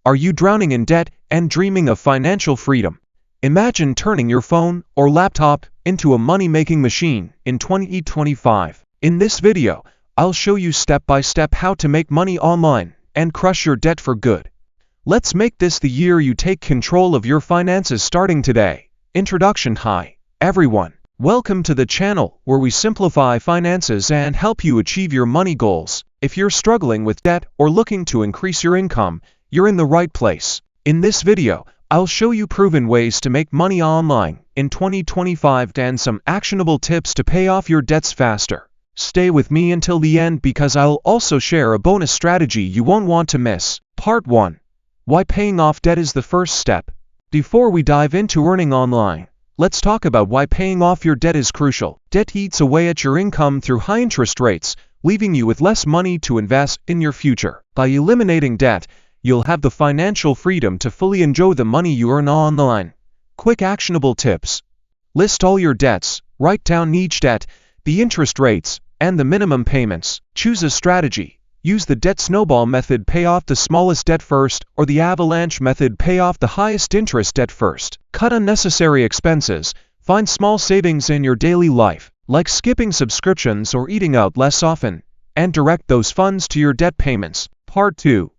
Are you drowning in debt and dreaming of financial freedom? Imagine turning your phone or laptop into a money-making machine in 2025. In this video, I'll show you step-by-step how to make money online and crush your debt for good. Let's make this the year you take control of your finances starting today. Introduction. Hi, everyone. Welcome to the channel where we simplify finances and help you achieve your money goals. If you're struggling with debt or looking to increase your income, you're in the right place. In this video, I'll show you proven ways to make money online in 2025 and some actionable tips to pay off your debts faster. Stay with me until the end because I'll also share a bonus strategy you won't want to miss. Part 1. Why paying off debt is the first step. Before we dive into earning online, let's talk about why paying off your debt is crucial. Debt eats away at your income through high interest rates, leaving you with less money to invest in your future. By eliminating debt, you'll have the financial freedom to fully enjoy the money you earn online. Quick actionable tips. List all your debts, write down each debt, the interest rates, and the minimum payments. Choose a strategy. Use the debt snowball method, pay off the smallest debt first, or the avalanche method, pay off the highest interest debt first. Cut unnecessary expenses. Find small savings in your daily life, like skipping subscriptions or eating out less often, and direct those funds to your debt payments. Part 2.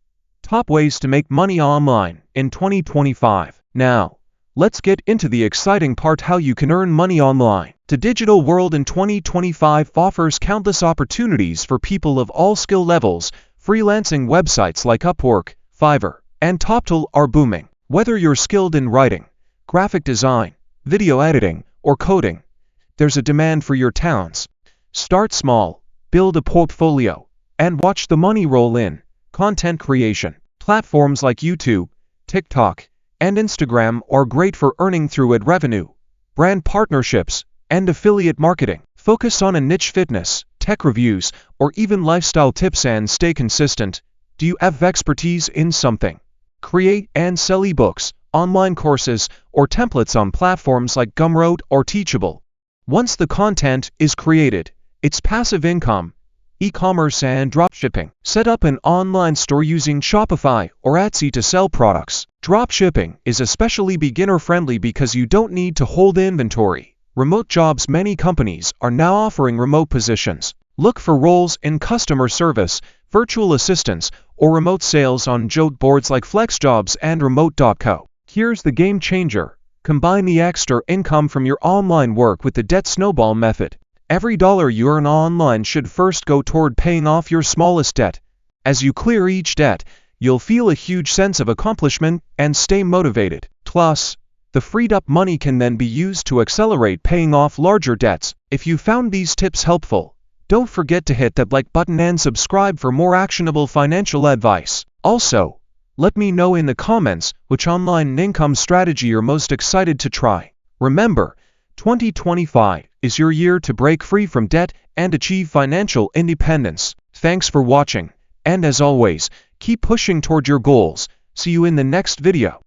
Top ways to make money online in 2025. Now, let's get into the exciting part: how you can earn money online. The digital world in 2025 offers countless opportunities for people of all skill levels. Freelancing websites like Upwork, Fiverr, and TopTool are booming. Whether you're skilled in writing, graphic design, video editing, or coding, there's a demand for your talents. Start small, build a portfolio, and watch the money roll in. Content creation. Platforms like YouTube, TikTok, and Instagram are great for earning through ad revenue, brand partnerships, and affiliate marketing. Focus on a niche: fitness, tech reviews, or even lifestyle tips, and stay consistent. Do you have expertise in something? Create and sell ebooks, online courses, or templates on platforms like Gumroad or Teachable. Once the content is created, it's passive income. E-commerce and dropshipping. Set up an online store using Shopify or Etsy to sell products. Dropshipping is especially beginner-friendly because you don't need to hold inventory. Remote jobs. Many companies are now offering remote positions. Look for roles in customer service, virtual assistants, or remote sales on job boards like FlexJobs and Remote.co. Here's the game changer. Combine the extra income from your online work with the debt snowball method. Every dollar you earn online should first go toward paying off your smallest debt. As you clear each debt, you'll feel a huge sense of accomplishment and stay motivated. Plus, the freed up money can then be used to accelerate paying off larger debts. If you found these tips helpful, don't forget to hit that like button and subscribe for more actionable financial advice. Also, let me know in the comments which online income strategy you're most excited to try. Remember, 2025 is your year to break free from debt and achieve financial independence. Thanks for watching, and as always, keep pushing toward your goals. See you in the next video.